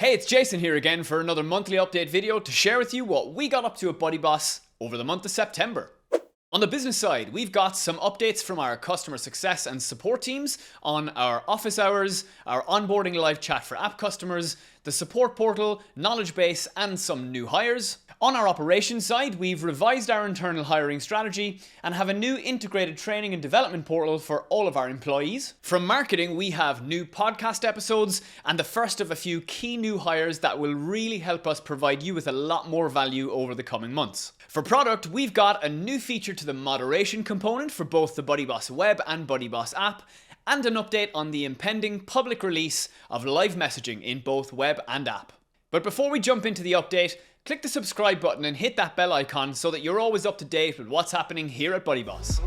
Hey, it's Jason here again for another monthly update video to share with you what we got up to at BuddyBoss over the month of September. On the business side, we've got some updates from our customer success and support teams on our office hours, our onboarding live chat for app customers, the support portal, knowledge base, and some new hires. On our operations side, we've revised our internal hiring strategy and have a new integrated training and development portal for all of our employees. From marketing, we have new podcast episodes and the first of a few key new hires that will really help us provide you with a lot more value over the coming months. For product, we've got a new feature to the moderation component for both the BuddyBoss web and BuddyBoss app, and an update on the impending public release of live messaging in both web and app. But before we jump into the update, click the subscribe button and hit that bell icon so that you're always up to date with what's happening here at BuddyBoss.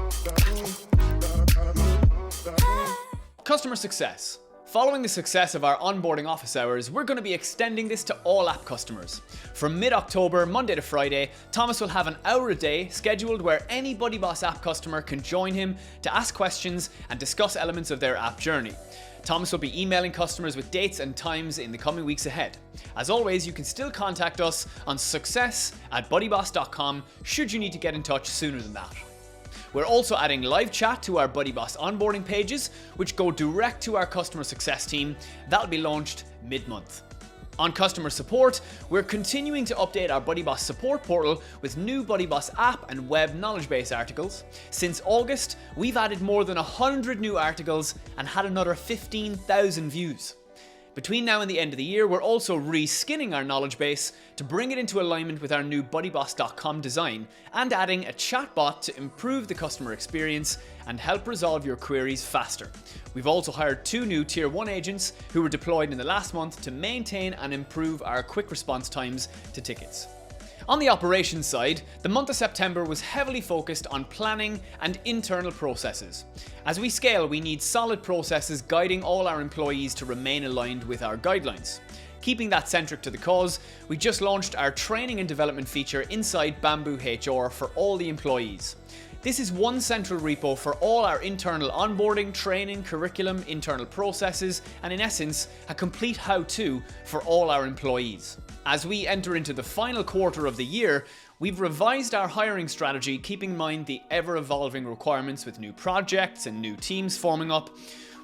Customer success. Following the success of our onboarding office hours, we're going to be extending this to all app customers. From mid-October, Monday to Friday, Thomas will have an hour a day scheduled where any BuddyBoss app customer can join him to ask questions and discuss elements of their app journey. Thomas will be emailing customers with dates and times in the coming weeks ahead. As always, you can still contact us on success@buddyboss.com should you need to get in touch sooner than that. We're also adding live chat to our BuddyBoss onboarding pages, which go direct to our customer success team. That'll be launched mid-month. On customer support, we're continuing to update our BuddyBoss support portal with new BuddyBoss app and web knowledge base articles. Since August, we've added more than 100 new articles and had another 15,000 views. Between now and the end of the year, we're also reskinning our knowledge base to bring it into alignment with our new BuddyBoss.com design and adding a chatbot to improve the customer experience and help resolve your queries faster. We've also hired 2 new Tier 1 agents who were deployed in the last month to maintain and improve our quick response times to tickets. On the operations side, the month of September was heavily focused on planning and internal processes. As we scale, we need solid processes guiding all our employees to remain aligned with our guidelines. Keeping that centric to the cause, we just launched our training and development feature inside Bamboo HR for all the employees. This is one central repo for all our internal onboarding, training, curriculum, internal processes, and in essence, a complete how-to for all our employees. As we enter into the final quarter of the year, we've revised our hiring strategy, keeping in mind the ever-evolving requirements with new projects and new teams forming up.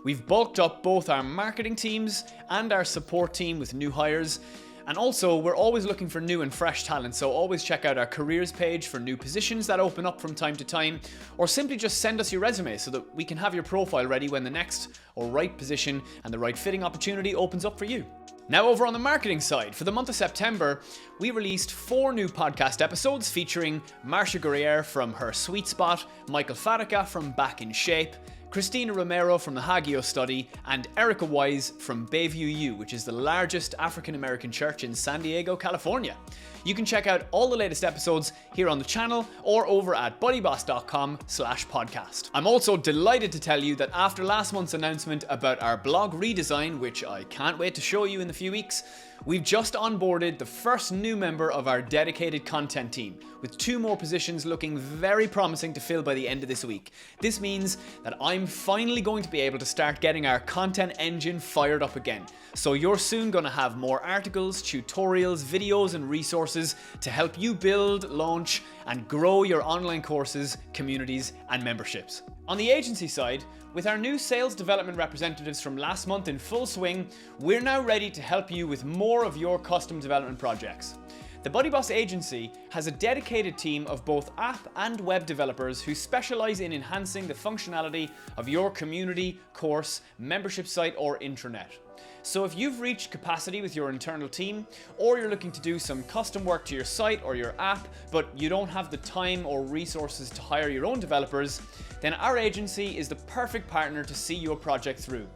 We've bulked up both our marketing teams and our support team with new hires. And also, we're always looking for new and fresh talent, so always check out our careers page for new positions that open up from time to time, or simply just send us your resume so that we can have your profile ready when the next or right position and the right fitting opportunity opens up for you. Now over on the marketing side, for the month of September, we released 4 new podcast episodes featuring Marcia Guerriere from Her Sweet Spot, Michael Fadica from Back in Shape, Christina Romero from the Hagio Study, and Erica Wise from Bayview U, which is the largest African-American church in San Diego, California. You can check out all the latest episodes here on the channel or over at buddyboss.com/podcast. I'm also delighted to tell you that after last month's announcement about our blog redesign, which I can't wait to show you in a few weeks, we've just onboarded the first new member of our dedicated content team, with 2 more positions looking very promising to fill by the end of this week. This means that I'm finally going to be able to start getting our content engine fired up again. So you're soon going to have more articles, tutorials, videos, and resources to help you build, launch, and grow your online courses, communities, and memberships. On the agency side, with our new sales development representatives from last month in full swing, we're now ready to help you with more of your custom development projects. The BuddyBoss agency has a dedicated team of both app and web developers who specialize in enhancing the functionality of your community, course, membership site, or intranet. So if you've reached capacity with your internal team, or you're looking to do some custom work to your site or your app, but you don't have the time or resources to hire your own developers, then our agency is the perfect partner to see your project through.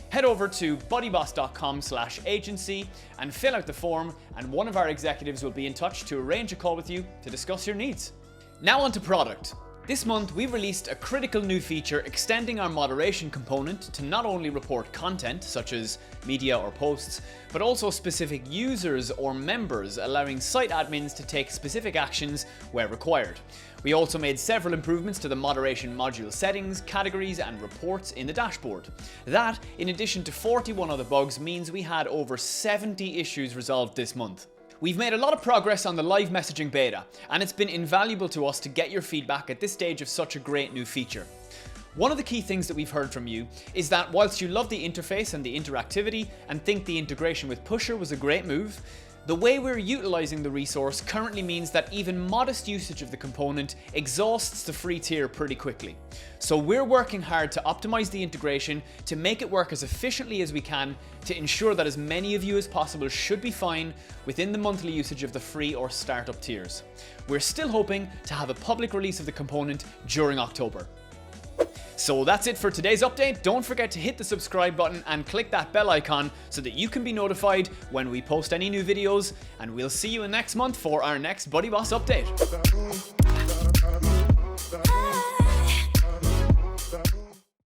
Head over to buddyboss.com/agency and fill out the form, and one of our executives will be in touch to arrange a call with you to discuss your needs. Now on to product. This month, we released a critical new feature extending our moderation component to not only report content, such as media or posts, but also specific users or members, allowing site admins to take specific actions where required. We also made several improvements to the moderation module settings, categories, and reports in the dashboard. That, in addition to 41 other bugs, means we had over 70 issues resolved this month. We've made a lot of progress on the live messaging beta, and it's been invaluable to us to get your feedback at this stage of such a great new feature. One of the key things that we've heard from you is that whilst you love the interface and the interactivity and think the integration with Pusher was a great move, the way we're utilizing the resource currently means that even modest usage of the component exhausts the free tier pretty quickly. So we're working hard to optimize the integration to make it work as efficiently as we can to ensure that as many of you as possible should be fine within the monthly usage of the free or startup tiers. We're still hoping to have a public release of the component during October. So that's it for today's update. Don't forget to hit the subscribe button and click that bell icon so that you can be notified when we post any new videos, and we'll see you next month for our next BuddyBoss update.